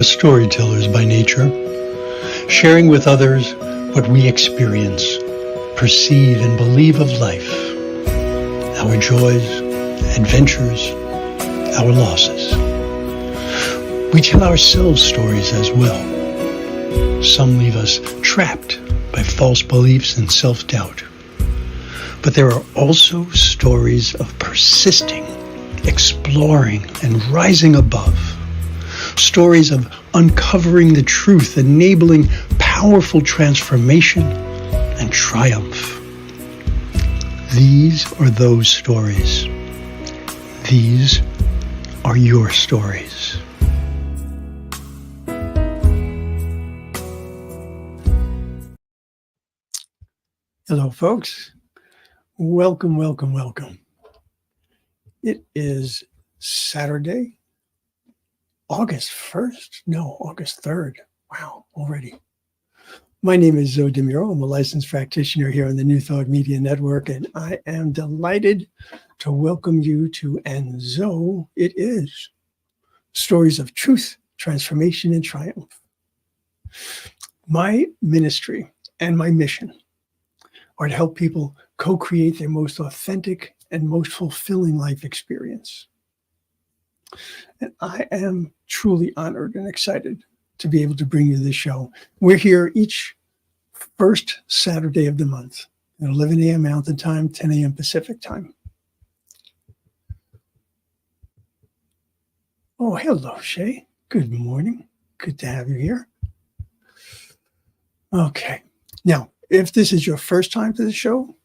storytellers by nature, sharing with others what we experience, perceive, and believe of life, our joys, adventures, our losses. We tell ourselves stories as well. Some leave us trapped by false beliefs and self-doubt. But there are also stories of persisting, exploring, and rising above. Stories of uncovering the truth, enabling powerful transformation and triumph. These are those stories. These are your stories. Hello, folks. Welcome, welcome, welcome. It is Saturday, August 1st? No, August 3rd. Wow, already. My name is Zoe Muro. I'm a licensed practitioner here on the New Thought Media Network, and I am delighted to welcome you to And So It Is, Stories of Truth, Transformation, and Triumph. My ministry and my mission are to help people co-create their most authentic and most fulfilling life experience. And I am truly honored and excited to be able to bring you this show. We're here each first Saturday of the month at 11 a.m. Mountain Time, 10 a.m. Pacific Time. Oh, hello, Shay. Good morning. Good to have you here. Okay. Now, if this is your first time to the show,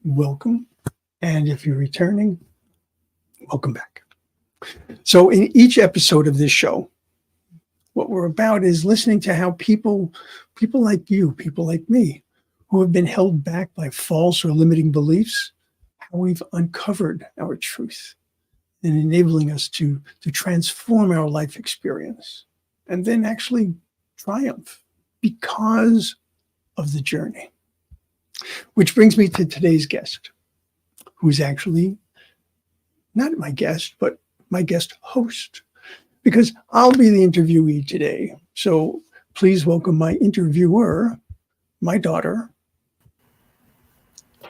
welcome. And if you're returning, welcome back. So in each episode of this show, what we're about is listening to how people like you, people like me, who have been held back by false or limiting beliefs, how we've uncovered our truth and enabling us to transform our life experience and then actually triumph because of the journey. Which brings me to today's guest, who's actually not my guest, but my guest host, because I'll be the interviewee today. So please welcome my interviewer, my daughter,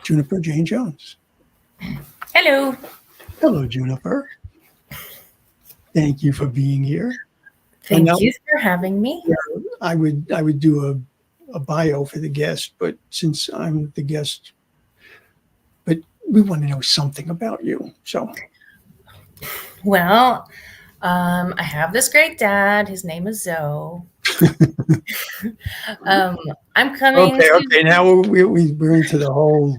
Juniper Jane Jones. Hello. Hello, Juniper. Thank you for being here. Thank you for having me. I would do a bio for the guest, but since I'm the guest, but we want to know something about you. So, well, I have this great dad. His name is Zoe. I'm coming. Okay. Now we're into the whole.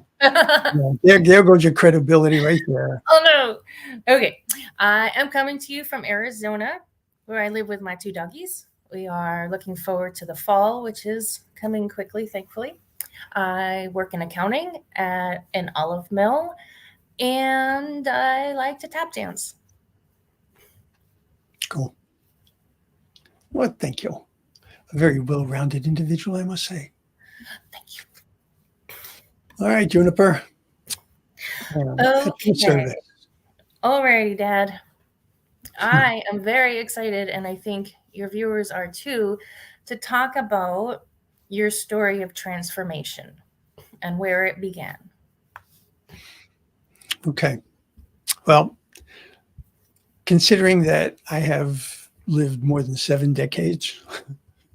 There goes your credibility right there. Oh no. Okay, I am coming to you from Arizona, where I live with my two doggies. We are looking forward to the fall, which is coming quickly, thankfully. I work in accounting at an olive mill, and I like to tap dance. Cool. Well, thank you. A very well-rounded individual, I must say. Thank you. All right, Juniper. Okay. Alrighty, Dad. I am very excited, and I think your viewers are too, to talk about your story of transformation and where it began. Okay. Well, considering that I have lived more than 7 decades,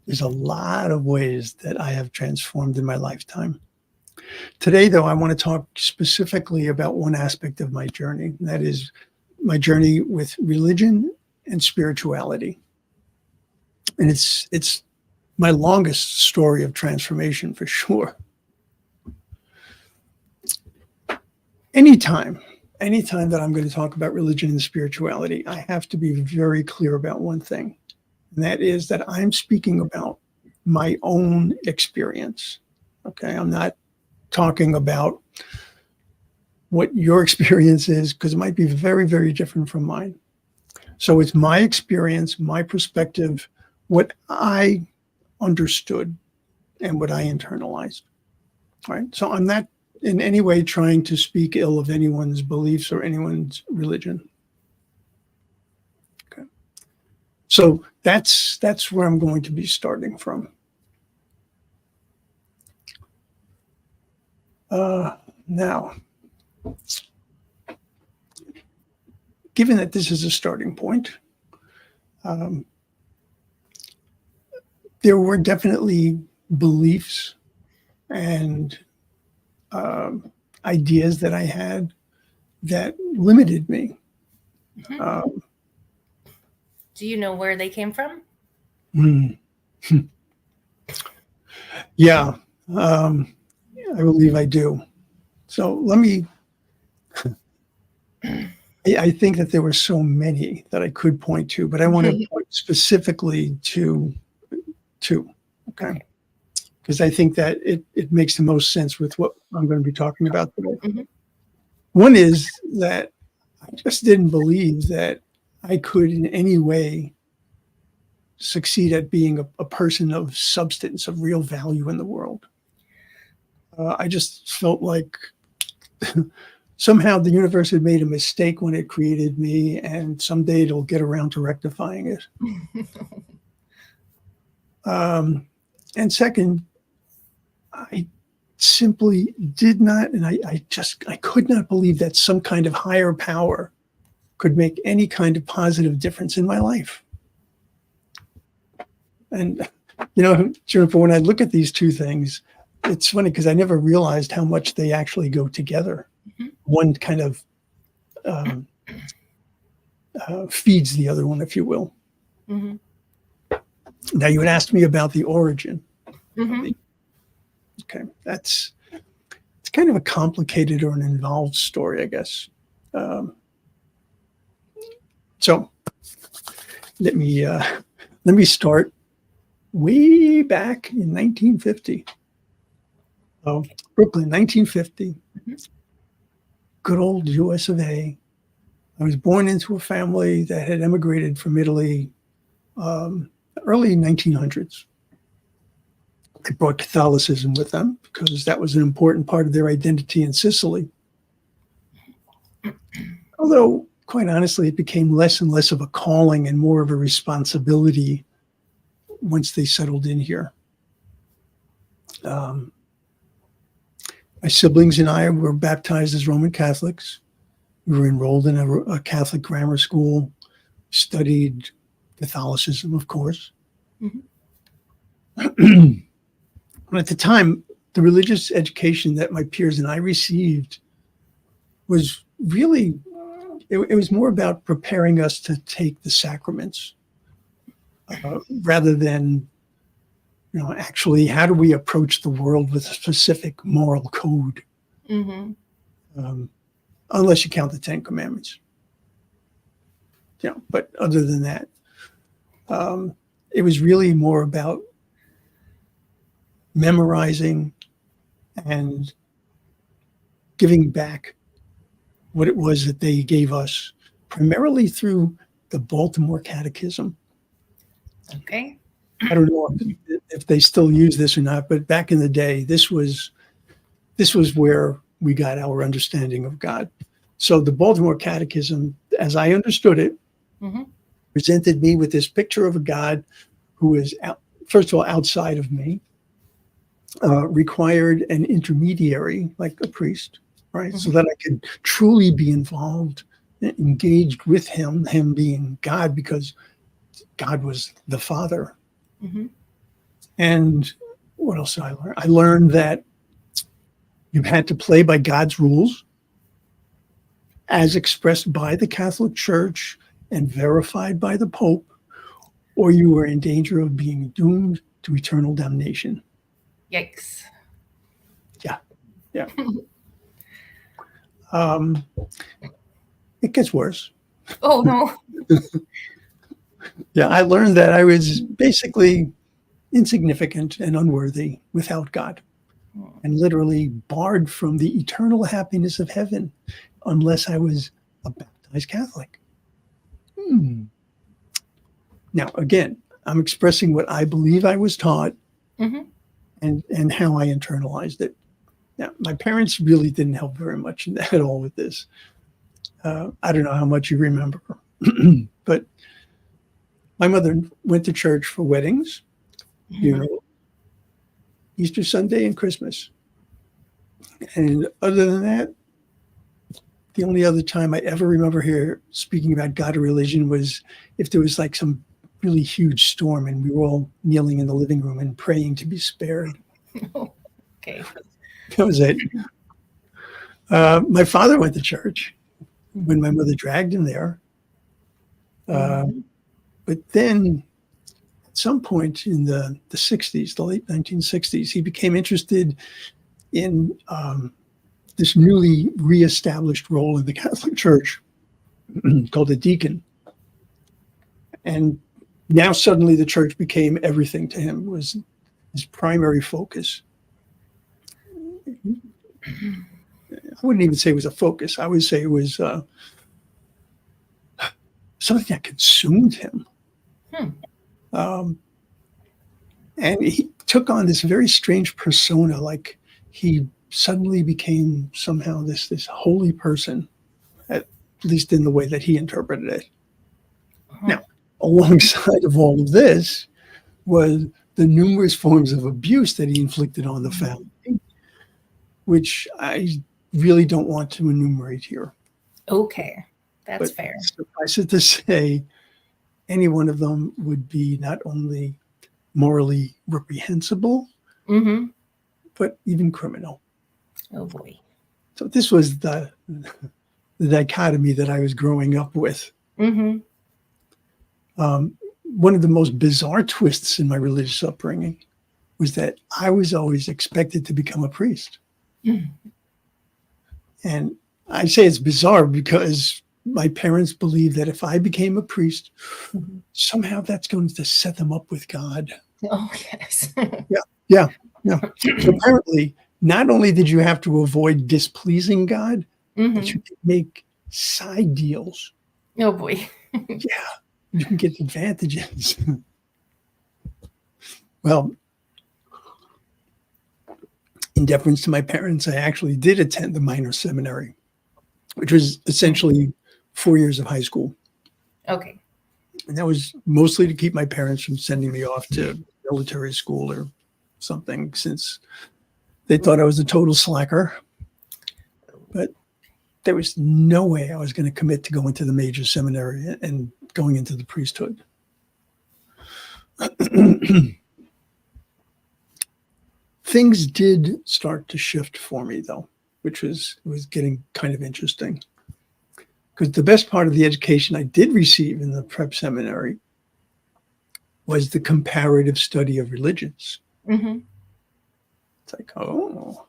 there's a lot of ways that I have transformed in my lifetime. Today, though, I want to talk specifically about one aspect of my journey, and that is my journey with religion and spirituality. And it's my longest story of transformation for sure. Anytime that I'm going to talk about religion and spirituality, I have to be very clear about one thing, and that is that I'm speaking about my own experience. Okay, I'm not talking about what your experience is, because it might be very, very different from mine. So it's my experience, my perspective, what I understood and what I internalized. All right. So I'm not in any way trying to speak ill of anyone's beliefs or anyone's religion. Okay. So that's where I'm going to be starting from. Now, given that this is a starting point, there were definitely beliefs and ideas that I had that limited me. Do you know where they came from? Yeah, I believe I do. So let me, I think that there were so many that I could point to, but I want to point specifically to two, okay? Because I think that it makes the most sense with what I'm going to be talking about today. One is that I just didn't believe that I could in any way succeed at being a person of substance, of real value in the world. I just felt like somehow the universe had made a mistake when it created me, and someday it'll get around to rectifying it. And second, I simply did not, and I could not believe that some kind of higher power could make any kind of positive difference in my life. And, Juniper, when I look at these two things, it's funny because I never realized how much they actually go together. One kind of feeds the other one, if you will. Now, you had asked me about the origin. Okay, it's kind of a complicated or an involved story, I guess. So let me start way back in 1950. So Brooklyn, 1950. Good old US of A. I was born into a family that had emigrated from Italy early 1900s. They brought Catholicism with them because that was an important part of their identity in Sicily. Although, quite honestly, it became less and less of a calling and more of a responsibility once they settled in here. My siblings and I were baptized as Roman Catholics. We were enrolled in a Catholic grammar school, studied Catholicism, of course. At the time, the religious education that my peers and I received was really, it was more about preparing us to take the sacraments rather than, actually, how do we approach the world with a specific moral code? Unless you count the Ten Commandments. But other than that, it was really more about memorizing and giving back what it was that they gave us, primarily through the Baltimore Catechism. Okay. I don't know if they still use this or not, but back in the day, this was where we got our understanding of God. So the Baltimore Catechism, as I understood it, presented me with this picture of a God who is, first of all, outside of me, required an intermediary, like a priest, right? So that I could truly be involved, engaged with him being God, because God was the Father. And what else did I learn? I learned that you had to play by God's rules as expressed by the Catholic Church and verified by the Pope, or you were in danger of being doomed to eternal damnation. Yikes. Yeah. It gets worse. Oh, no. Yeah, I learned that I was basically insignificant and unworthy without God, and literally barred from the eternal happiness of heaven unless I was a baptized Catholic. Now, again, I'm expressing what I believe I was taught and how I internalized it. Now, my parents really didn't help very much at all with this. I don't know how much you remember, but my mother went to church for weddings, Mhm. funeral, Easter Sunday, and Christmas. And other than that, the only other time I ever remember her speaking about God or religion was if there was like some really huge storm and we were all kneeling in the living room and praying to be spared. Okay. That was it. My father went to church when my mother dragged him there. But then at some point in the 60s, the late 1960s, he became interested in this newly reestablished role in the Catholic Church called a deacon. And now suddenly the church became everything to him, was his primary focus. I wouldn't even say it was a focus. I would say it was something that consumed him. And he took on this very strange persona, like he suddenly became somehow this holy person, at least in the way that he interpreted it. Now, alongside of all of this was the numerous forms of abuse that he inflicted on the family, which I really don't want to enumerate here. Okay, that's But fair. suffice it to say, any one of them would be not only morally reprehensible, but even criminal. Oh boy. So this was the dichotomy that I was growing up with. One of the most bizarre twists in my religious upbringing was that I was always expected to become a priest. And I say it's bizarre because my parents believed that if I became a priest, somehow that's going to set them up with God. Oh, yes. Yeah. So apparently, not only did you have to avoid displeasing God, but you could make side deals. Oh boy. Yeah, you can get advantages. Well, in deference to my parents, I actually did attend the minor seminary, which was essentially 4 years of high school. Okay. And that was mostly to keep my parents from sending me off to military school or something, since they thought I was a total slacker. But there was no way I was going to commit to going to the major seminary and going into the priesthood. Things did start to shift for me, though, which was getting kind of interesting. Because the best part of the education I did receive in the prep seminary was the comparative study of religions. It's like, oh,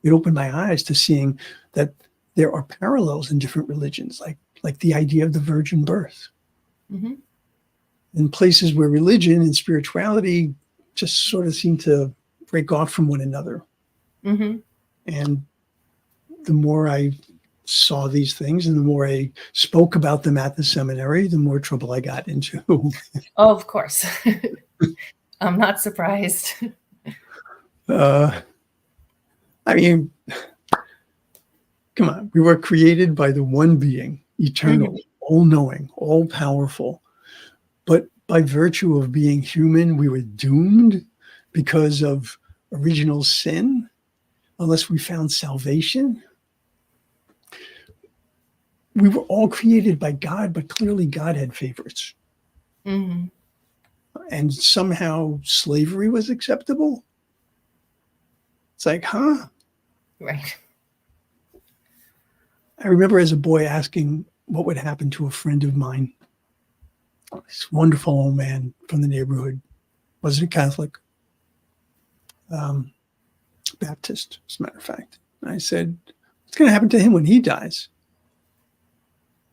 it opened my eyes to seeing that there are parallels in different religions, like the idea of the virgin birth. In places where religion and spirituality just sort of seem to break off from one another. And the more I saw these things and the more I spoke about them at the seminary, the more trouble I got into. Oh, of course. I'm not surprised. I mean, come on, we were created by the one being, eternal, all-knowing, all-powerful. But by virtue of being human, we were doomed because of original sin, unless we found salvation. We were all created by God, but clearly God had favorites. And somehow slavery was acceptable. It's like, huh? Right. I remember as a boy asking what would happen to a friend of mine. This wonderful old man from the neighborhood, wasn't a Catholic, Baptist, as a matter of fact. And I said, what's going to happen to him when he dies?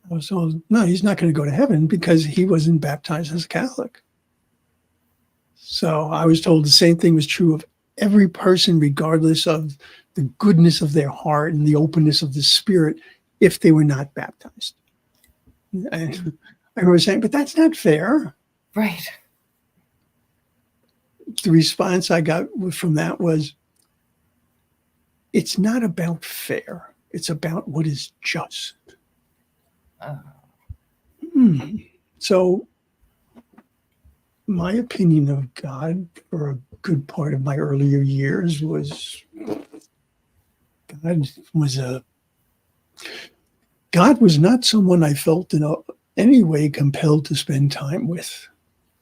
I was told, no, he's not going to go to heaven because he wasn't baptized as a Catholic. So I was told the same thing was true of every person, regardless of the goodness of their heart and the openness of the spirit, if they were not baptized. And I remember saying, but that's not fair. Right. The response I got from that was, it's not about fair. It's about what is just. So my opinion of God for a good part of my earlier years was God was not someone I felt in any way compelled to spend time with.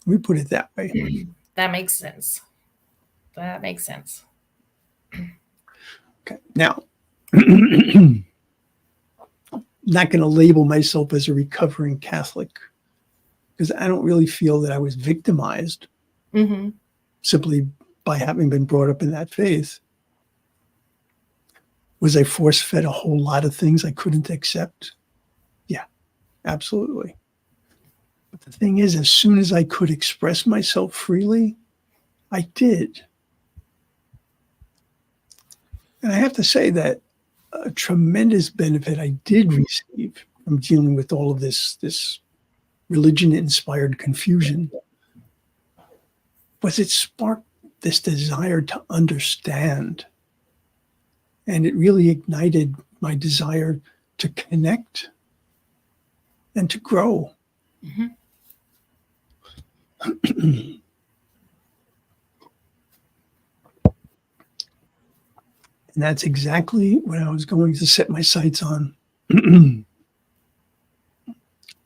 Let me put it that way. That makes sense. That makes sense. Okay. Now, not going to label myself as a recovering Catholic because I don't really feel that I was victimized Mm-hmm. simply by having been brought up in that faith. Was I force-fed a whole lot of things I couldn't accept? Yeah, absolutely. But the thing is, as soon as I could express myself freely, I did. And I have to say that a tremendous benefit I did receive from dealing with all of this religion-inspired confusion was it sparked this desire to understand. And it really ignited my desire to connect and to grow. Mm-hmm. And that's exactly what I was going to set my sights on.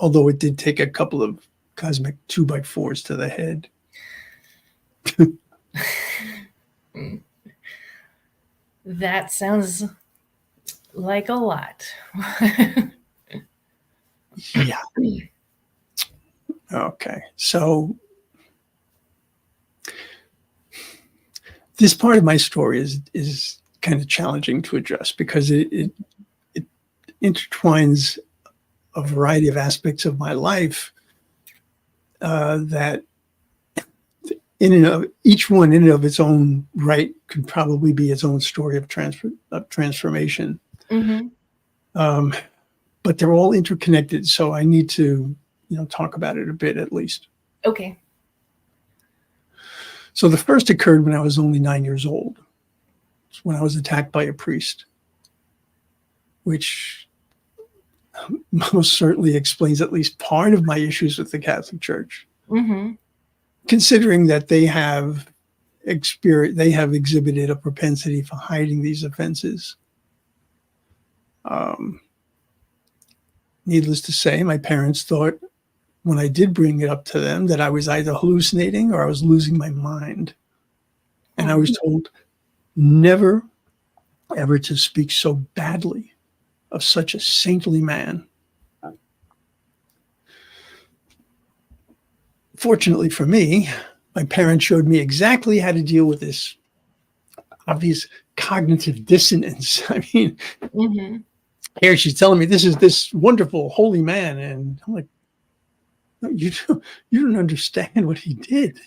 Although it did take a couple of cosmic 2x4s to the head. That sounds like a lot. Yeah. Okay. So this part of my story is kind of challenging to address because it intertwines a variety of aspects of my life that in and of each one in and of its own right could probably be its own story of transformation. Mm-hmm. But they're all interconnected, so I need to talk about it a bit at least. Okay. So the first occurred when I was only 9 years old. It's when I was attacked by a priest, which most certainly explains at least part of my issues with the Catholic Church. Mm-hmm. Considering that they have exhibited a propensity for hiding these offenses. Needless to say, my parents thought when I did bring it up to them that I was either hallucinating or I was losing my mind. And I was told never, ever to speak so badly of such a saintly man. Fortunately for me, my parents showed me exactly how to deal with this obvious cognitive dissonance. I mean, Mm-hmm. here she's telling me this is this wonderful holy man, and I'm like, no, you don't understand what he did.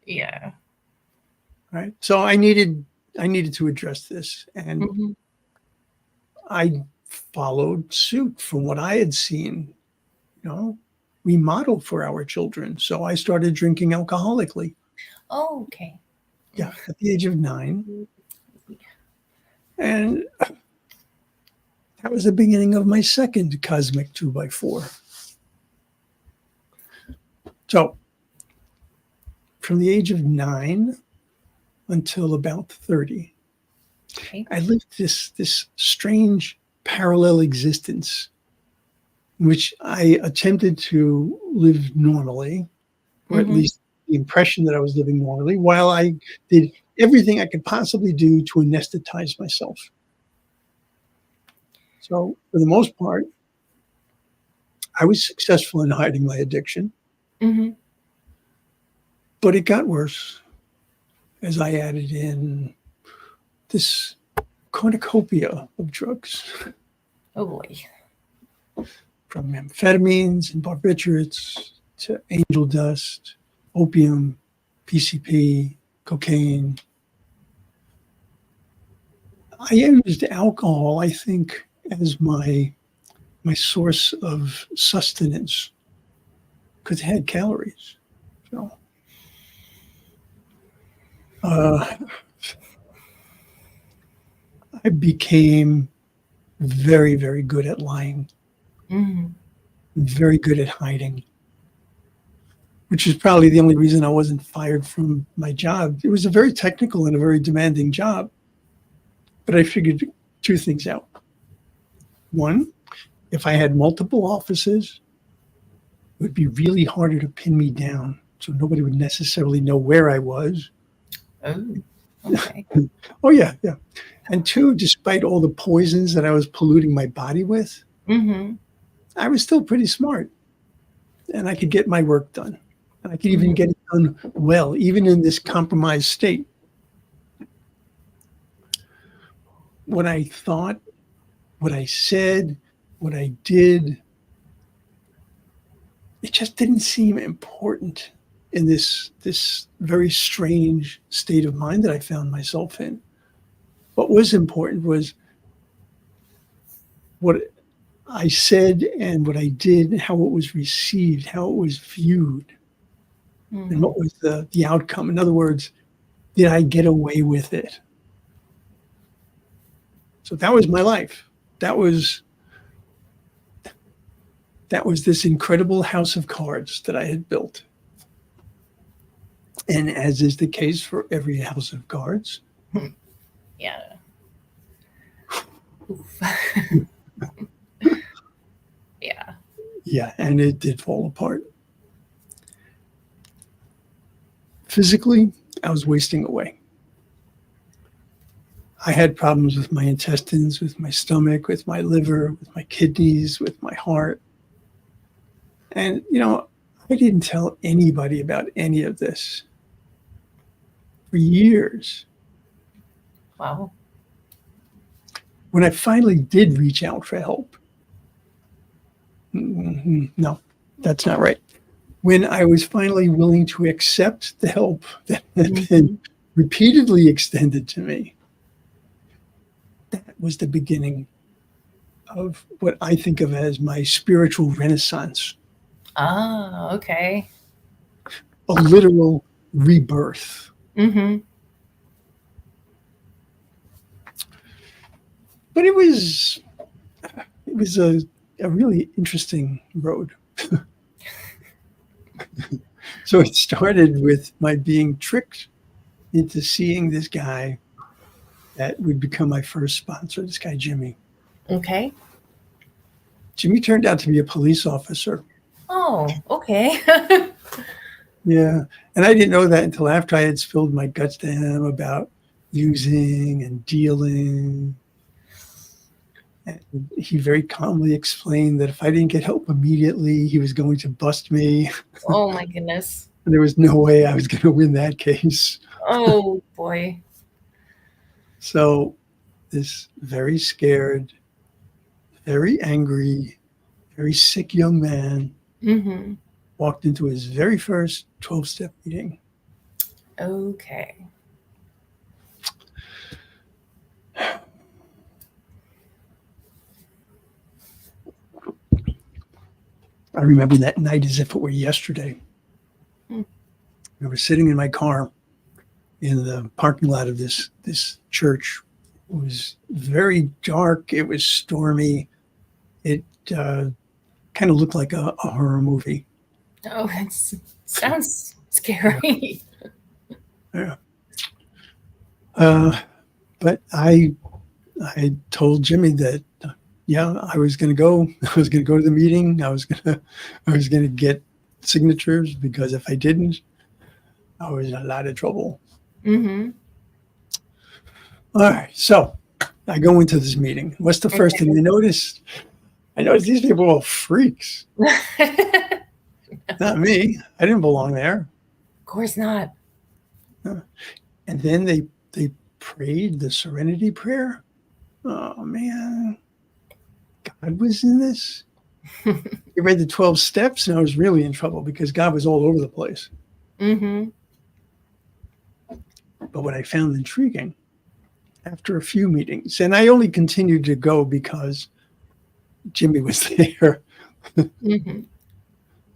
Yeah. Right. So I needed to address this, and Mm-hmm. I followed suit from what I had seen. We modeled for our children. So I started drinking alcoholically. Oh, okay. Yeah, at the age of 9. And that was the beginning of my second cosmic 2x4. So from the age of 9 until about 30, Okay. I lived this strange parallel existence in which I attempted to live normally, or at Mm-hmm. least the impression that I was living normally, while I did everything I could possibly do to anesthetize myself. So for the most part, I was successful in hiding my addiction, Mm-hmm. but it got worse as I added in this cornucopia of drugs, Oh boy. from amphetamines and barbiturates to angel dust, opium, PCP, cocaine. I used alcohol, I think, as my source of sustenance because it had calories. So I became very, very good at lying, Mm-hmm. very good at hiding, which is probably the only reason I wasn't fired from my job. It was a very technical and a very demanding job, but I figured two things out. One, if I had multiple offices, it would be really harder to pin me down, so nobody would necessarily know where I was. Oh, okay. Oh, yeah. And two, despite all the poisons that I was polluting my body with, I was still pretty smart, and I could get my work done. And I could even get it done well, even in this compromised state. What I thought, what I said, what I did, it just didn't seem important in this very strange state of mind that I found myself in. What was important was what I said and what I did, how it was received, how it was viewed, and what was the outcome. In other words, did I get away with it? So that was my life. That was this incredible house of cards that I had built. And as is the case for every house of cards. Yeah. Yeah. Yeah, and it did fall apart. Physically, I was wasting away. I had problems with my intestines, with my stomach, with my liver, with my kidneys, with my heart. And, I didn't tell anybody about any of this for years. Wow. When I finally did reach out for help, no, that's not right. When I was finally willing to accept the help that had been repeatedly extended to me, that was the beginning of what I think of as my spiritual renaissance. Ah, okay. A literal rebirth. But it was a really interesting road. So it started with my being tricked into seeing this guy that would become my first sponsor, this guy, Jimmy. Okay. Jimmy turned out to be a police officer. Oh, okay. Yeah. And I didn't know that until after I had spilled my guts to him about using and dealing. And he very calmly explained that if I didn't get help immediately, he was going to bust me. Oh, my goodness. And there was no way I was going to win that case. Oh, boy. So this very scared, very angry, very sick young man walked into his very first 12-step meeting. Okay. I remember that night as if it were yesterday. I was sitting in my car in the parking lot of this church. It was very dark. It was stormy. It kind of looked like a horror movie. Oh, it sounds scary. Yeah. But I told Jimmy that, I was going to go. I was going to go to the meeting. I was going to get signatures, because if I didn't, I was in a lot of trouble. All right. So I go into this meeting. What's the first thing I noticed? I noticed these people were all freaks. Not me. I didn't belong there. Of course not. And then they prayed the Serenity Prayer. Oh, man. God was in this. He read the 12 steps, and I was really in trouble because God was all over the place. But what I found intriguing, after a few meetings, and I only continued to go because Jimmy was there. He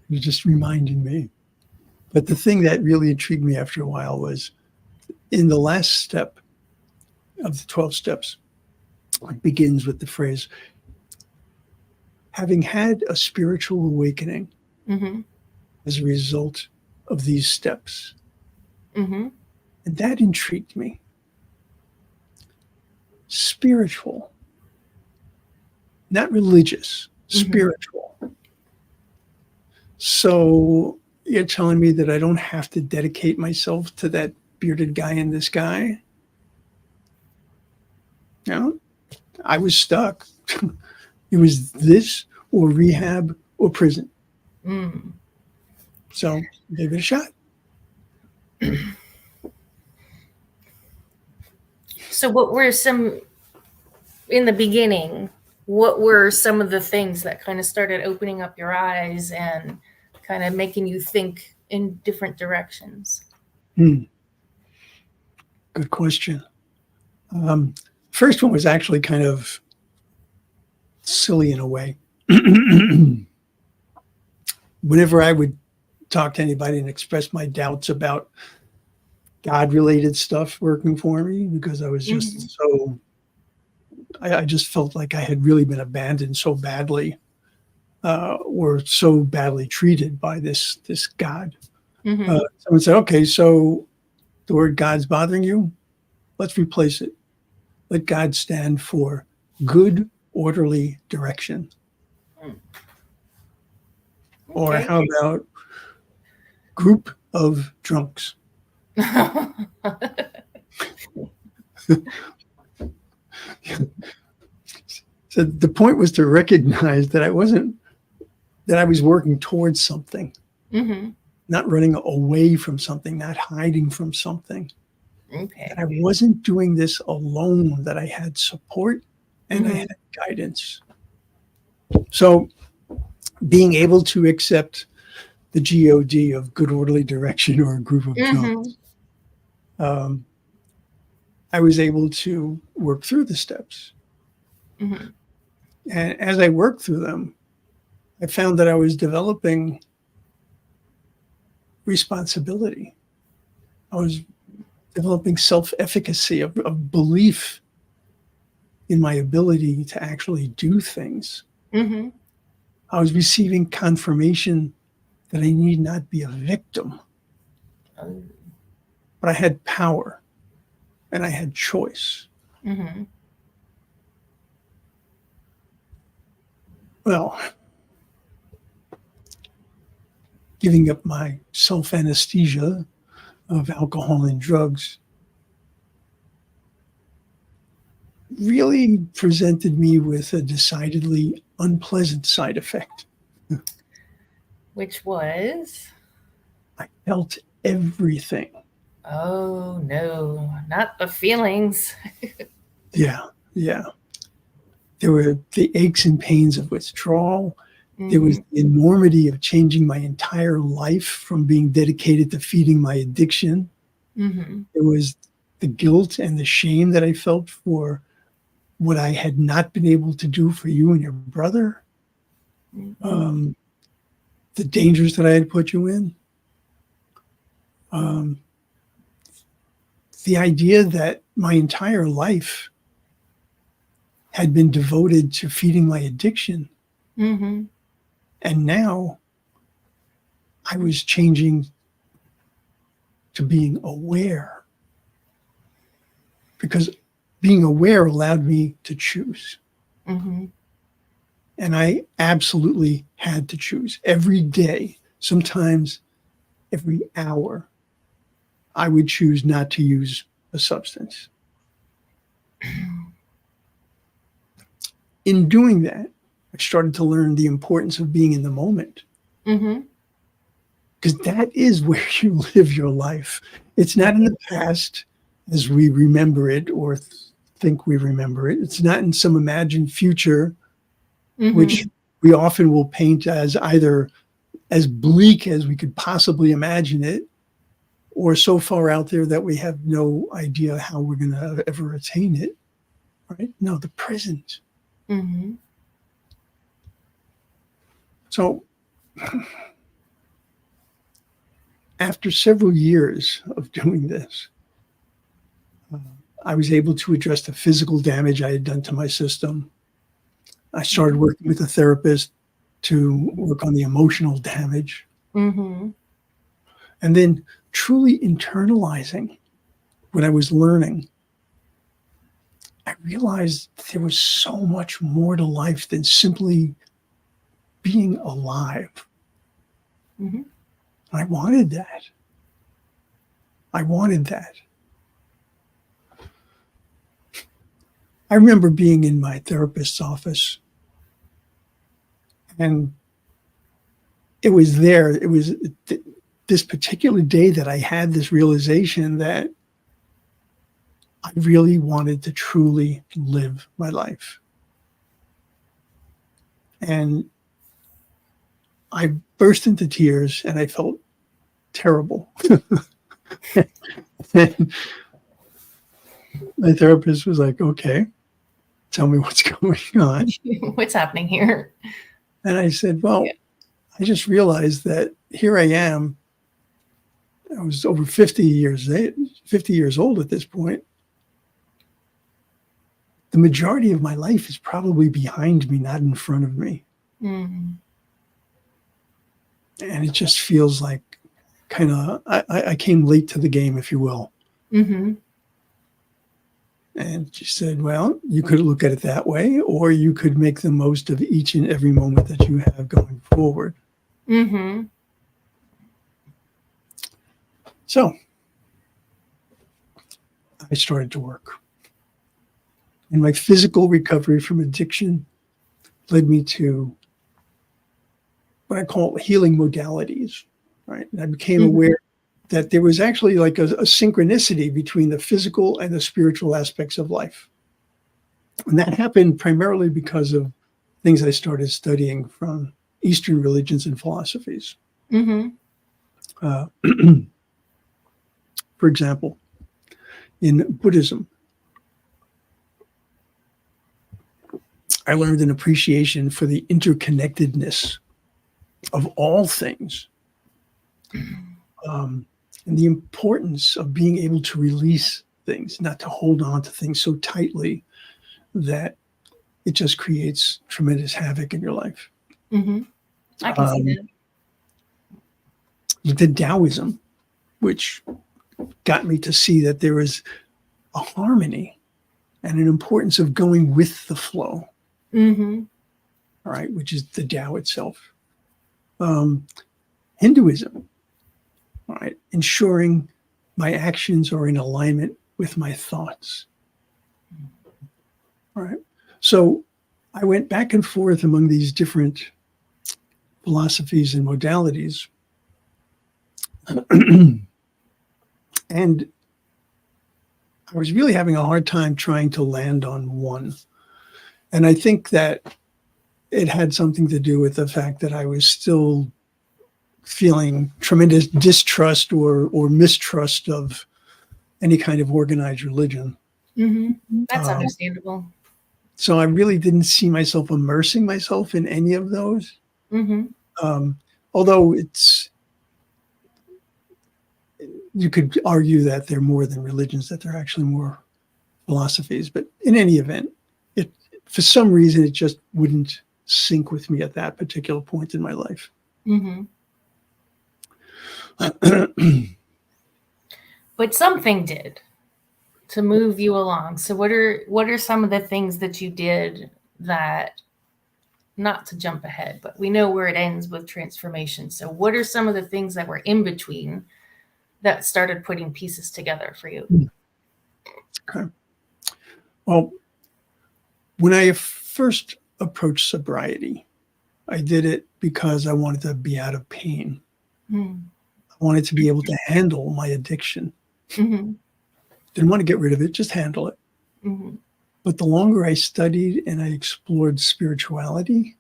was just reminding me. But the thing that really intrigued me after a while was in the last step of the 12 steps, it begins with the phrase, having had a spiritual awakening as a result of these steps. Mm-hmm. And that intrigued me. Spiritual, not religious, spiritual. So you're telling me that I don't have to dedicate myself to that bearded guy in the sky? No, I was stuck. It was this or rehab or prison. Mm. So give it a shot. So what were some, in the beginning, what were some of the things that kind of started opening up your eyes and kind of making you think in different directions? Good question. First one was actually kind of silly in a way. Whenever I would talk to anybody and express my doubts about God-related stuff working for me, because I was just so, I just felt like I had really been abandoned so badly, or so badly treated by this God. Someone said, okay, so the word God's bothering you? Let's replace it. Let God stand for good, orderly direction. Or how about group of drunks? So the point was to recognize that I was working towards something, not running away from something, not hiding from something. Okay. That I wasn't doing this alone, that I had support and I had guidance. So being able to accept the GOD of good, orderly direction or a group of drunks, I was able to work through the steps. And as I worked through them, I found that I was developing responsibility. I was developing self-efficacy, of belief in my ability to actually do things. I was receiving confirmation that I need not be a victim, but I had power and I had choice. Well, giving up my self-anesthesia of alcohol and drugs really presented me with a decidedly unpleasant side effect. Which was? I felt everything. Oh, no, not the feelings. Yeah. There were the aches and pains of withdrawal. There was the enormity of changing my entire life from being dedicated to feeding my addiction. There was the guilt and the shame that I felt for what I had not been able to do for you and your brother. The dangers that I had put you in. The idea that my entire life had been devoted to feeding my addiction. And now I was changing to being aware, because being aware allowed me to choose. And I absolutely had to choose every day, sometimes every hour. I would choose not to use a substance. In doing that, I started to learn the importance of being in the moment. Because that is where you live your life. It's not in the past as we remember it or think we remember it. It's not in some imagined future, which we often will paint as either as bleak as we could possibly imagine it, or so far out there that we have no idea how we're going to ever attain it. Right? No, the present. So after several years of doing this, I was able to address the physical damage I had done to my system. I started working with a therapist to work on the emotional damage. And then truly internalizing what I was learning, I realized there was so much more to life than simply being alive. Mm-hmm. I wanted that. I wanted that. I remember being in my therapist's office, and it was there. It was this particular day that I had this realization that I really wanted to truly live my life. And I burst into tears and I felt terrible. And my therapist was like, okay, tell me what's going on. What's happening here? And I said, well, I just realized that here I am. I was over 50 years old at this point. The majority of my life is probably behind me, not in front of me. Mm-hmm. And it just feels like kind of, I came late to the game, if you will. Mm-hmm. And she said, well, you could look at it that way, or you could make the most of each and every moment that you have going forward. Mm-hmm. So I started to work. And my physical recovery from addiction led me to what I call healing modalities, right? And I became aware that there was actually like a synchronicity between the physical and the spiritual aspects of life. And that happened primarily because of things I started studying from Eastern religions and philosophies. Mm-hmm. For example, in Buddhism, I learned an appreciation for the interconnectedness of all things, and the importance of being able to release things, not to hold on to things so tightly that it just creates tremendous havoc in your life. Mm-hmm. I can see that. The Taoism, which got me to see that there is a harmony and an importance of going with the flow. Mm-hmm. All right, which is the Tao itself. Hinduism, all right, ensuring my actions are in alignment with my thoughts. All right, so I went back and forth among these different philosophies and modalities. And I was really having a hard time trying to land on one. And I think that it had something to do with the fact that I was still feeling tremendous distrust or mistrust of any kind of organized religion. Mm-hmm. That's understandable. So I really didn't see myself immersing myself in any of those. Mm-hmm. Although you could argue that they're more than religions, that they're actually more philosophies. But in any event, for some reason, it just wouldn't sync with me at that particular point in my life. Mm-hmm. But something did to move you along. So what are some of the things that you did that, not to jump ahead, but we know where it ends with transformation. So what are some of the things that were in between that started putting pieces together for you? Okay. Well, when I first approached sobriety, I did it because I wanted to be out of pain. I wanted to be able to handle my addiction. Mm-hmm. Didn't want to get rid of it, just handle it. Mm-hmm. But the longer I studied and I explored spirituality,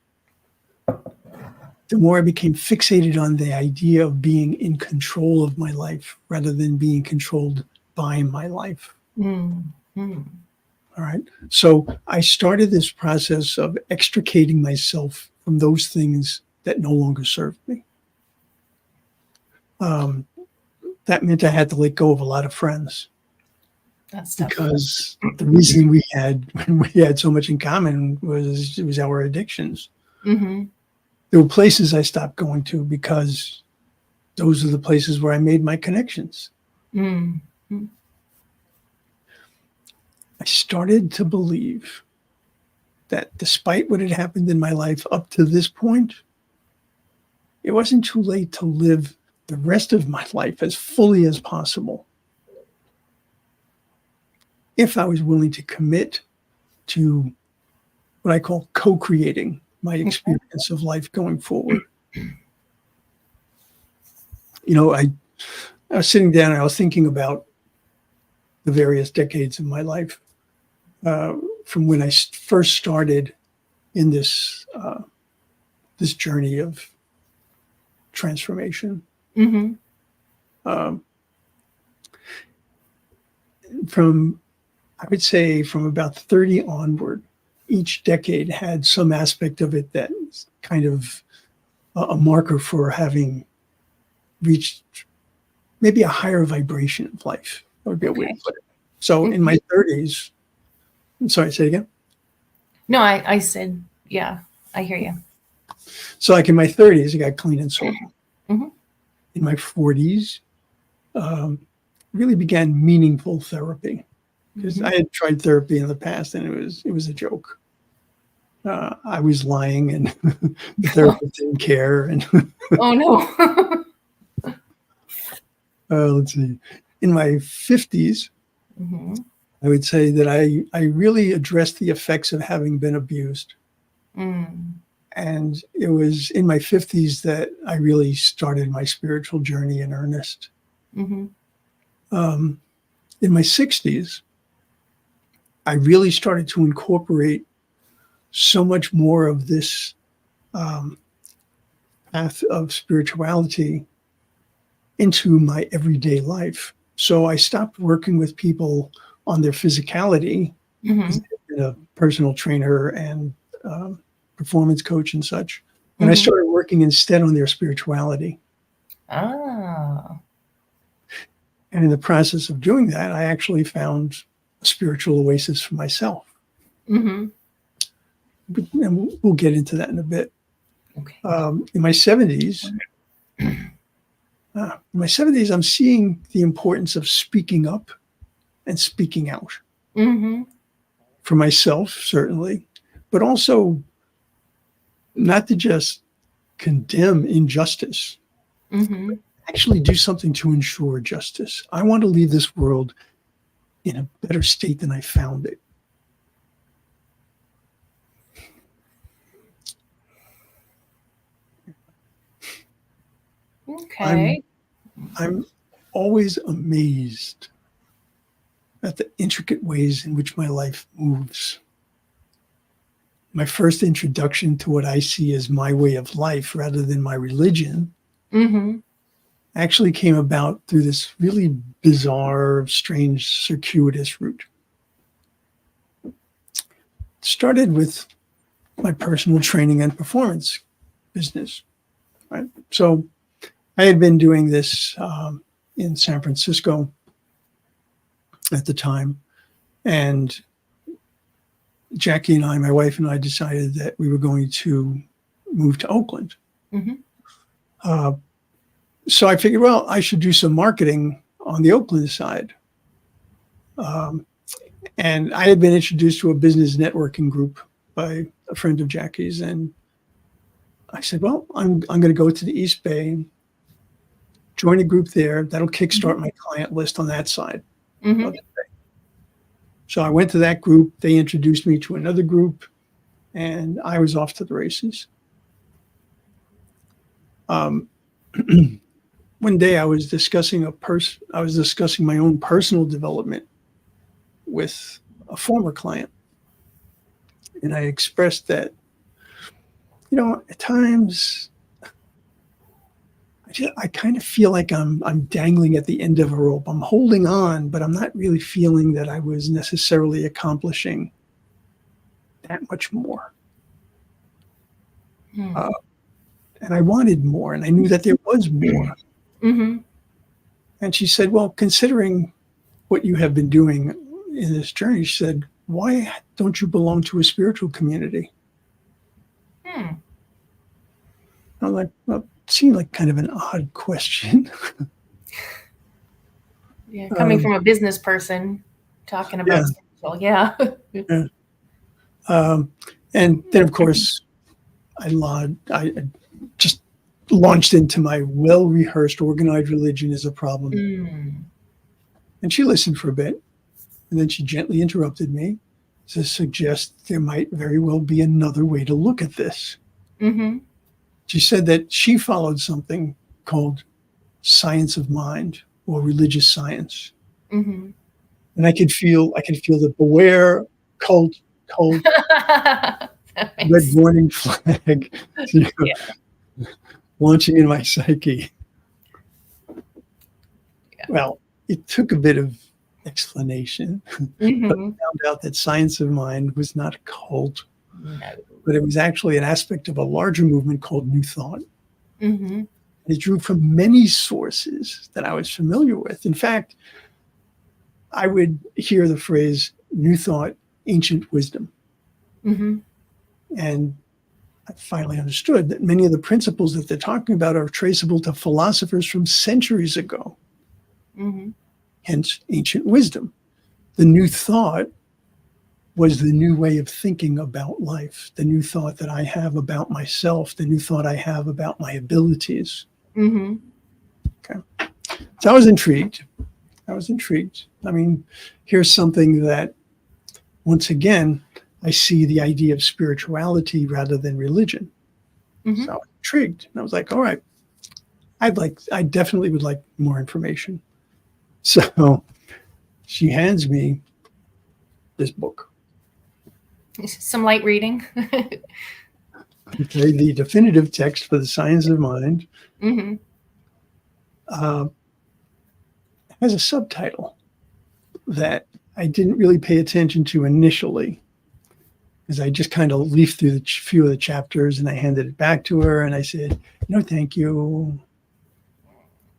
the more I became fixated on the idea of being in control of my life rather than being controlled by my life. Mm-hmm. All right. So I started this process of extricating myself from those things that no longer served me. That meant I had to let go of a lot of friends. That's tough. Because the reason we had so much in common was our addictions. Mm-hmm. There were places I stopped going to because those are the places where I made my connections. Mm. I started to believe that despite what had happened in my life up to this point, it wasn't too late to live the rest of my life as fully as possible if I was willing to commit to what I call co-creating my experience of life going forward. You know, I was sitting down and I was thinking about the various decades of my life from when I first started in this this journey of transformation. Mm-hmm. From, I would say, from about 30 onward, each decade had some aspect of it that's kind of a marker for having reached maybe a higher vibration of life. That would be a way to put it. So in my 30s, I'm sorry, say it again. No, I said, yeah, I hear you. So like in my 30s, I got clean and sober. Mm-hmm. In my 40s, really began meaningful therapy because I had tried therapy in the past and it was a joke. I was lying and the therapist didn't care. And Oh no. let's see. In my 50s, Mm-hmm. I would say that I really addressed the effects of having been abused. Mm. And it was in my 50s that I really started my spiritual journey in earnest. Mm-hmm. In my 60s, I really started to incorporate so much more of this path of spirituality into my everyday life. So I stopped working with people on their physicality, because I've been a personal trainer and performance coach and such. And I started working instead on their spirituality. Ah. And in the process of doing that, I actually found a spiritual oasis for myself. Mm-hmm. And we'll get into that in a bit. Okay. In my 70s, I'm seeing the importance of speaking up and speaking out Mm-hmm. for myself, certainly, but also not to just condemn injustice, Mm-hmm. actually do something to ensure justice. I want to leave this world in a better state than I found it. Okay. I'm always amazed at the intricate ways in which my life moves. My first introduction to what I see as my way of life rather than my religion Mm-hmm. actually came about through this really bizarre, strange, circuitous route. It started with my personal training and performance business. Right? So I had been doing this in San Francisco at the time, and Jackie and I, my wife and I, decided that we were going to move to Oakland. Mm-hmm. So I figured, well, I should do some marketing on the Oakland side. And I had been introduced to a business networking group by a friend of Jackie's. And I said, well, I'm going to go to the East Bay, join a group there. That'll kickstart my client list on that side. Mm-hmm. So I went to that group. They introduced me to another group, and I was off to the races. One day I was discussing my own personal development with a former client, and I expressed that, at times I kind of feel like I'm dangling at the end of a rope. I'm holding on, but I'm not really feeling that I was necessarily accomplishing that much more. Mm-hmm. And I wanted more, and I knew that there was more. Mm-hmm. And she said, well, considering what you have been doing in this journey, she said, why don't you belong to a spiritual community? Hmm. I'm like, well, seemed like kind of an odd question. Yeah, coming from a business person talking about spiritual. Yeah. And then, of course, I just launched into my well-rehearsed, organized religion is a problem. And she listened for a bit, and then she gently interrupted me to suggest there might very well be another way to look at this. She said that she followed something called science of mind or religious science. And I could feel the beware, cult, red warning flag launching in my psyche. Well, it took a bit of explanation, but I found out that science of mind was not a cult, but it was actually an aspect of a larger movement called New Thought. It drew from many sources that I was familiar with. In fact, I would hear the phrase New Thought, ancient wisdom. And I finally understood that many of the principles that they're talking about are traceable to philosophers from centuries ago. Hence, ancient wisdom. The New Thought was the new way of thinking about life, the new thought that I have about myself, the new thought I have about my abilities. Okay. So I was intrigued. I mean, here's something that, once again, I see the idea of spirituality rather than religion. So I was intrigued. And I was like, all right, I definitely would like more information. So she hands me this book. Some light reading. Okay, the definitive text for the science of mind has a subtitle that I didn't really pay attention to initially, because I just kind of leafed through a few of the chapters and I handed it back to her and I said, no, thank you.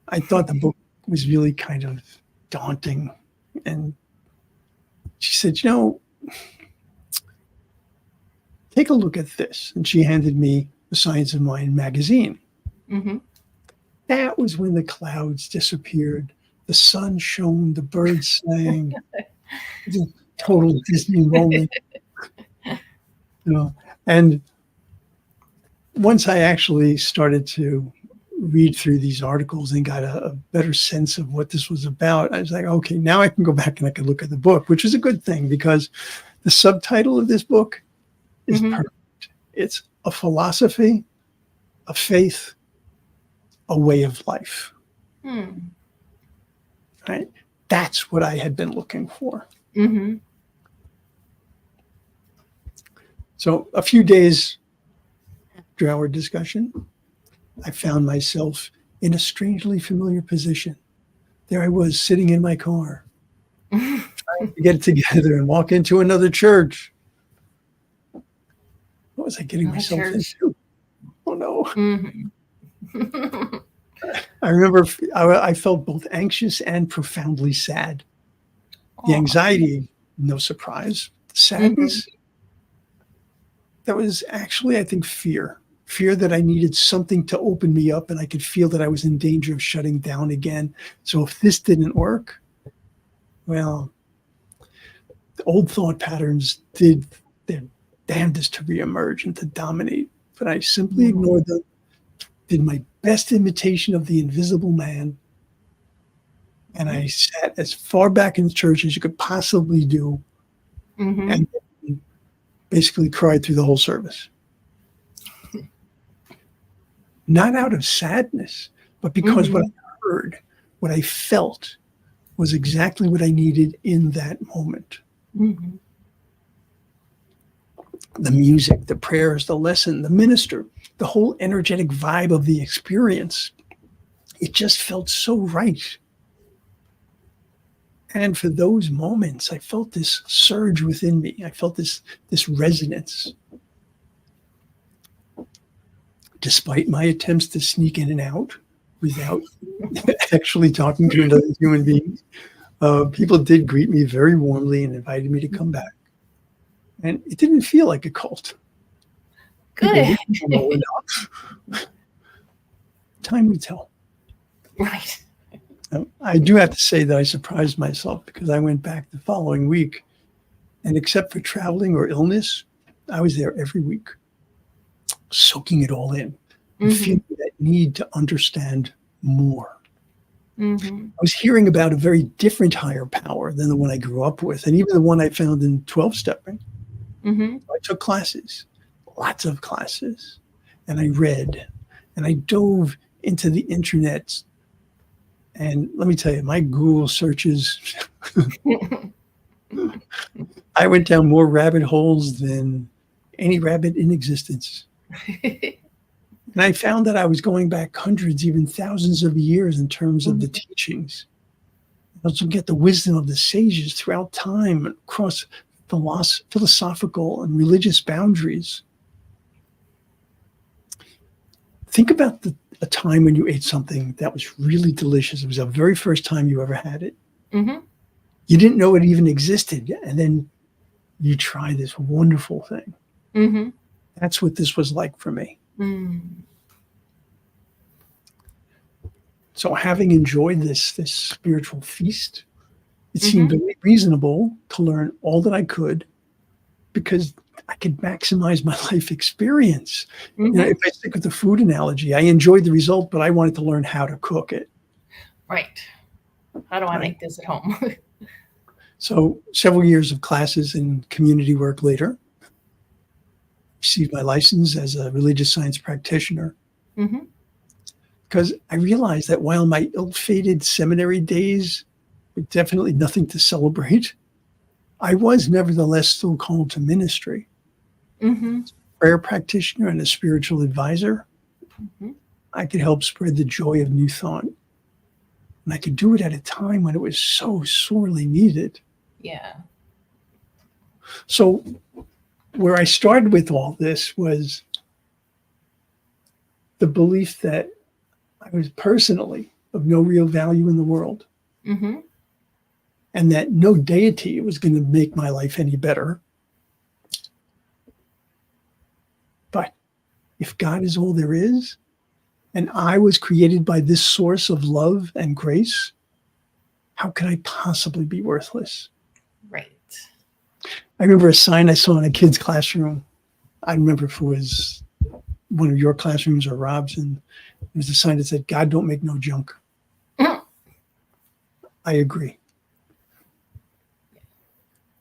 I thought the book was really kind of daunting. And she said, take a look at this. And she handed me the Science of Mind magazine. That was when the clouds disappeared. The sun shone, the birds sang. The total Disney moment. And once I actually started to read through these articles and got a better sense of what this was about, I was like, okay, now I can go back and I can look at the book, which is a good thing because the subtitle of this book is perfect. It's a philosophy, a faith, a way of life. Right? That's what I had been looking for. So a few days after our discussion, I found myself in a strangely familiar position. There I was sitting in my car, trying to get it together and walk into another church. What was I getting myself into? Oh no. I remember I felt both anxious and profoundly sad. The anxiety, no surprise. The sadness, that was actually, I think, fear that I needed something to open me up and I could feel that I was in danger of shutting down again. So if this didn't work, well, the old thought patterns did their damnedest to reemerge and to dominate, but I simply ignored them, did my best imitation of the invisible man, and I sat as far back in the church as you could possibly do, and basically cried through the whole service. Not out of sadness, but because what I heard, what I felt was exactly what I needed in that moment. The music, the prayers, the lesson, the minister, the whole energetic vibe of the experience, it just felt so right. And for those moments, I felt this surge within me. I felt this resonance. Despite my attempts to sneak in and out without actually talking to another human being, people did greet me very warmly and invited me to come back. And it didn't feel like a cult. Good. time will tell. Right. I do have to say that I surprised myself because I went back the following week, and except for traveling or illness, I was there every week, soaking it all in and feeling that need to understand more. I was hearing about a very different higher power than the one I grew up with, and even the one I found in 12-stepping. I took classes, lots of classes, and I read, and I dove into the internet. And let me tell you, my Google searches, I went down more rabbit holes than any rabbit in existence. And I found that I was going back hundreds, even thousands of years in terms of the teachings. I also get the wisdom of the sages throughout time across philosophical and religious boundaries. Think about a time when you ate something that was really delicious. It was the very first time you ever had it. You didn't know it even existed. And then you try this wonderful thing. That's what this was like for me. So having enjoyed this spiritual feast, it seemed very reasonable to learn all that I could because I could maximize my life experience. You know, if I stick with the food analogy, I enjoyed the result, but I wanted to learn how to cook it. Right. How do I make this at home? So several years of classes and community work later, received my license as a religious science practitioner. Because I realized that while my ill-fated seminary days were definitely nothing to celebrate, I was nevertheless still called to ministry. Prayer practitioner and a spiritual advisor, I could help spread the joy of new thought. And I could do it at a time when it was so sorely needed. Yeah. So where I started with all this was the belief that I was personally of no real value in the world. And that no deity was going to make my life any better. But if God is all there is, and I was created by this source of love and grace, how could I possibly be worthless? Right. I remember a sign I saw in a kid's classroom. I remember if it was one of your classrooms or Rob's, and there was a sign that said, God don't make no junk. I agree.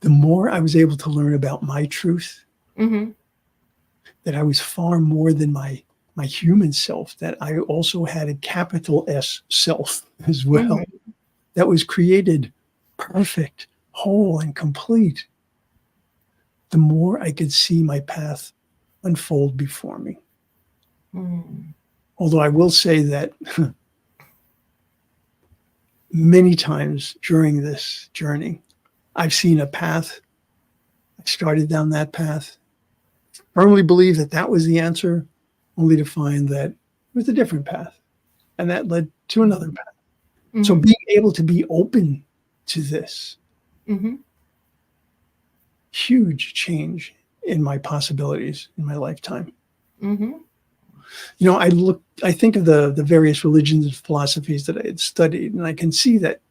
The more I was able to learn about my truth, that I was far more than my human self, that I also had a capital S self as well, that was created perfect, whole, and complete, the more I could see my path unfold before me. Although I will say that many times during this journey, I've seen a path. I started down that path, firmly believed that that was the answer, only to find that it was a different path. And that led to another path. So being able to be open to this, huge change in my possibilities in my lifetime. You know, I think of the various religions and philosophies that I had studied, and I can see that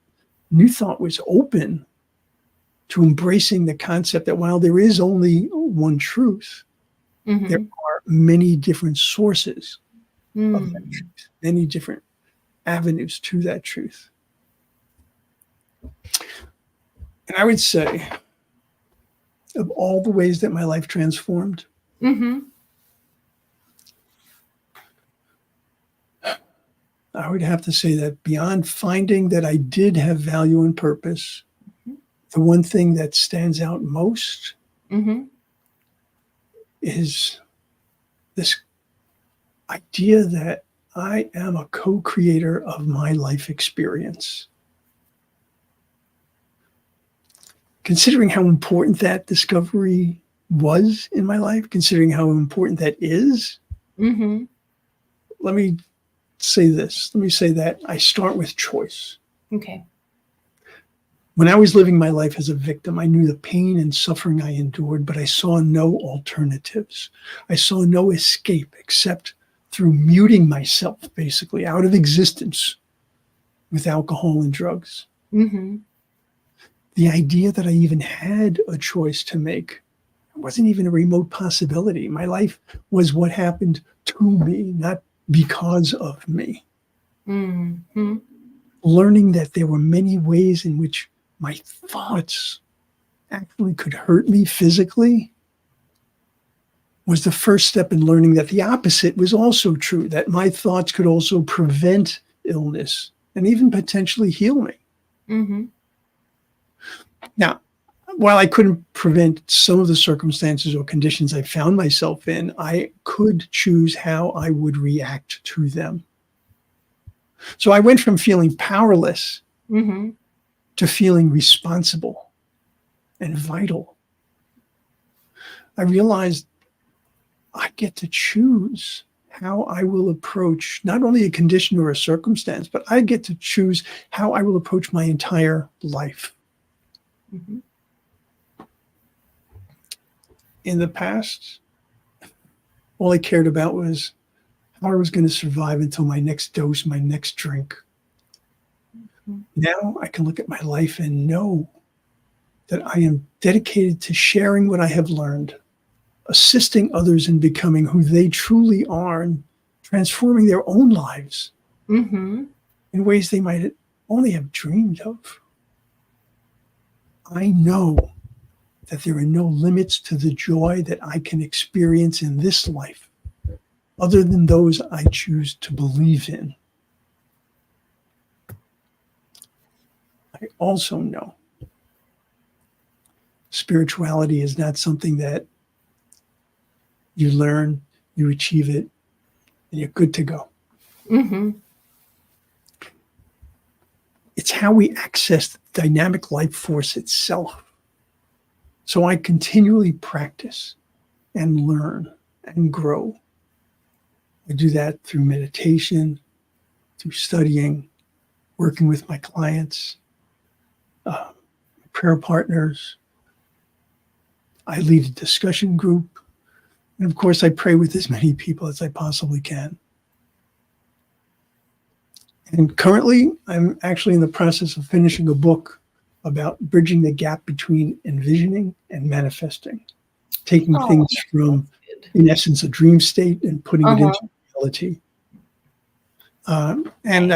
New Thought was open to embracing the concept that while there is only one truth, there are many different sources of that truth, many different avenues to that truth. And I would say, of all the ways that my life transformed, I would have to say that beyond finding that I did have value and purpose, the one thing that stands out most is this idea that I am a co-creator of my life experience. Considering how important that discovery was in my life, considering how important that is, let me say this. Let me say that I start with choice. Okay. When I was living my life as a victim, I knew the pain and suffering I endured, but I saw no alternatives. I saw no escape except through muting myself basically out of existence with alcohol and drugs. Mm-hmm. The idea that I even had a choice to make wasn't even a remote possibility. My life was what happened to me, not because of me. Mm-hmm. Learning that there were many ways in which my thoughts actually could hurt me physically was the first step in learning that the opposite was also true, that my thoughts could also prevent illness and even potentially heal me. Mm-hmm. Now, while I couldn't prevent some of the circumstances or conditions I found myself in, I could choose how I would react to them. So I went from feeling powerless Mm-hmm. to feeling responsible and vital. I realized I get to choose how I will approach not only a condition or a circumstance, but I get to choose how I will approach my entire life. Mm-hmm. In the past, all I cared about was how I was going to survive until my next dose, my next drink. Mm-hmm. Now I can look at my life and know that I am dedicated to sharing what I have learned, assisting others in becoming who they truly are and transforming their own lives Mm-hmm. in ways they might only have dreamed of. I know that there are no limits to the joy that I can experience in this life other than those I choose to believe in. I also know spirituality is not something that you learn, you achieve it, and you're good to go. Mm-hmm. It's how we access the dynamic life force itself. So I continually practice and learn and grow. I do that through meditation, through studying, working with my clients, prayer partners. I lead a discussion group. And of course, I pray with as many people as I possibly can. And currently, I'm actually in the process of finishing a book about bridging the gap between envisioning and manifesting, taking Oh, things from, good. in essence, a dream state and putting it Uh-huh. into reality. And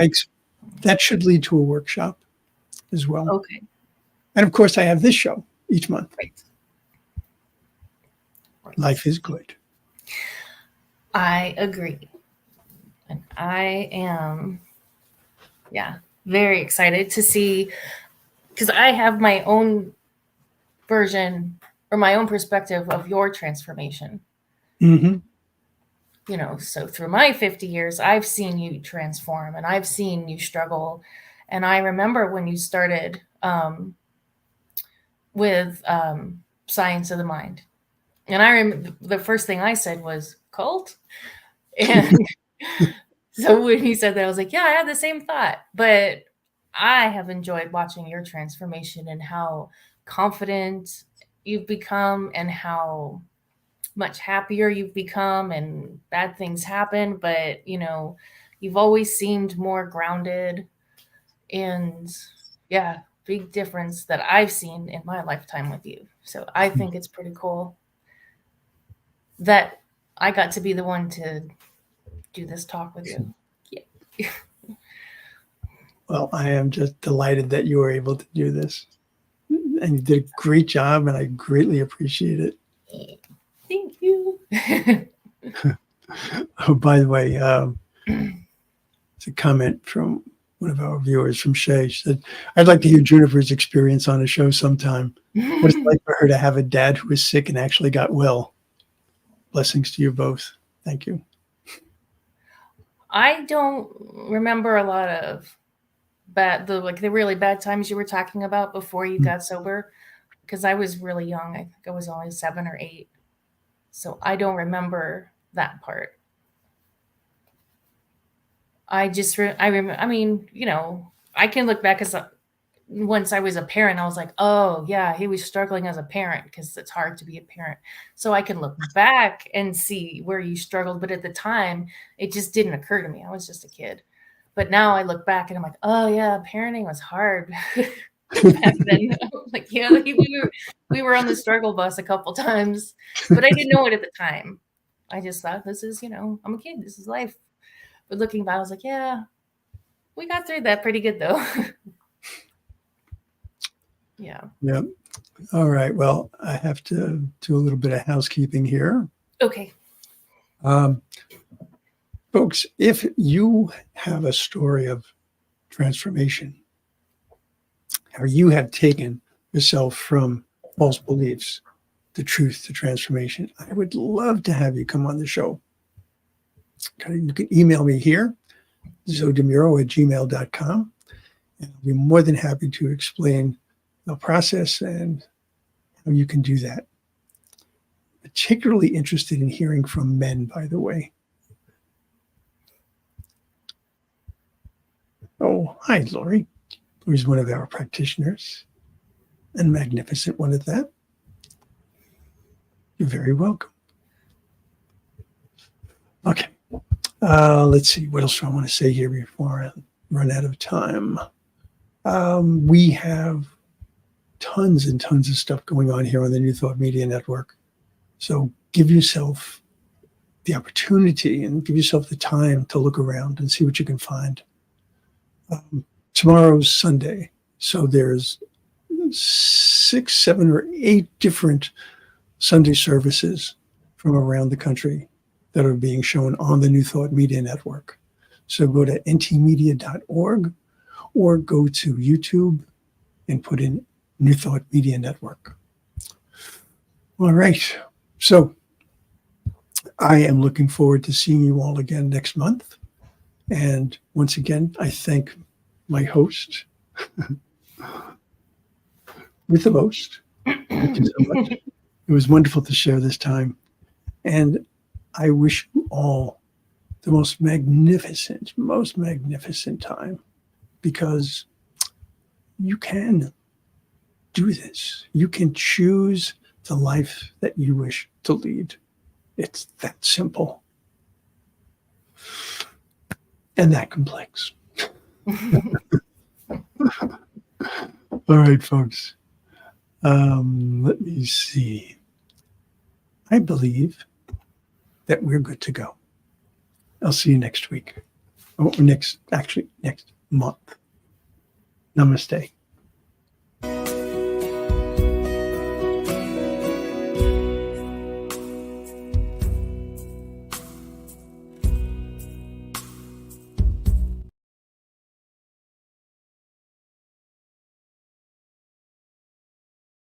that should lead to a workshop as well. Okay. And of course, I have this show each month. Great. Life is good. I agree. And I am, very excited to see, because I have my own version or my own perspective of your transformation. Mm-hmm. So through my 50 years, I've seen you transform and I've seen you struggle. And I remember when you started with Science of the Mind. And I remember the first thing I said was cult. And so when he said that, I was like, yeah, I had the same thought. But I have enjoyed watching your transformation and how confident you've become and how much happier you've become, and bad things happen. But, you've always seemed more grounded, and big difference that I've seen in my lifetime with you. So I think it's pretty cool that I got to be the one to do this talk with you. Yeah. Well, I am just delighted that you were able to do this. And you did a great job, and I greatly appreciate it. Thank you. Oh, by the way, it's a comment from one of our viewers from Shay. She said, I'd like to hear Juniper's experience on a show sometime. What it's like for her to have a dad who was sick and actually got well. Blessings to you both. Thank you. I don't remember a lot of the really bad times you were talking about before you got sober, because I was really young. I think I was only 7 or 8. So I don't remember that part. I just, I remember, I mean, I can look back as once I was a parent, I was like, oh yeah, he was struggling as a parent because it's hard to be a parent. So I can look back and see where you struggled. But at the time, it just didn't occur to me. I was just a kid. But now I look back and I'm like, oh yeah, parenting was hard back then. Like, yeah, we were on the struggle bus a couple times, but I didn't know it at the time. I just thought, this is, I'm a kid. This is life. But looking back, I was like, yeah, we got through that pretty good though. Yeah. Yep. All right. Well, I have to do a little bit of housekeeping here. Okay. Folks, if you have a story of transformation, or you have taken yourself from false beliefs to truth to transformation, I would love to have you come on the show. You can email me here, zodemuro@gmail.com, and I'll be more than happy to explain the process and how you can do that. Particularly interested in hearing from men, by the way. Oh, hi, Lori. Lori's one of our practitioners, and magnificent one at that. You're very welcome. Okay. Let's see. What else do I want to say here before I run out of time? We have tons and tons of stuff going on here on the New Thought Media Network. So give yourself the opportunity and give yourself the time to look around and see what you can find. Tomorrow's Sunday, so there's 6, 7, or 8 different Sunday services from around the country that are being shown on the New Thought Media Network. So go to ntmedia.org or go to YouTube and put in New Thought Media Network. All right. So I am looking forward to seeing you all again next month. And once again, I thank my host with the most. Thank you so much. It was wonderful to share this time. And I wish you all the most magnificent time, because you can do this. You can choose the life that you wish to lead. It's that simple and that complex. All right, folks. Let me see. I believe that we're good to go. I'll see you next week. Or next month. Namaste.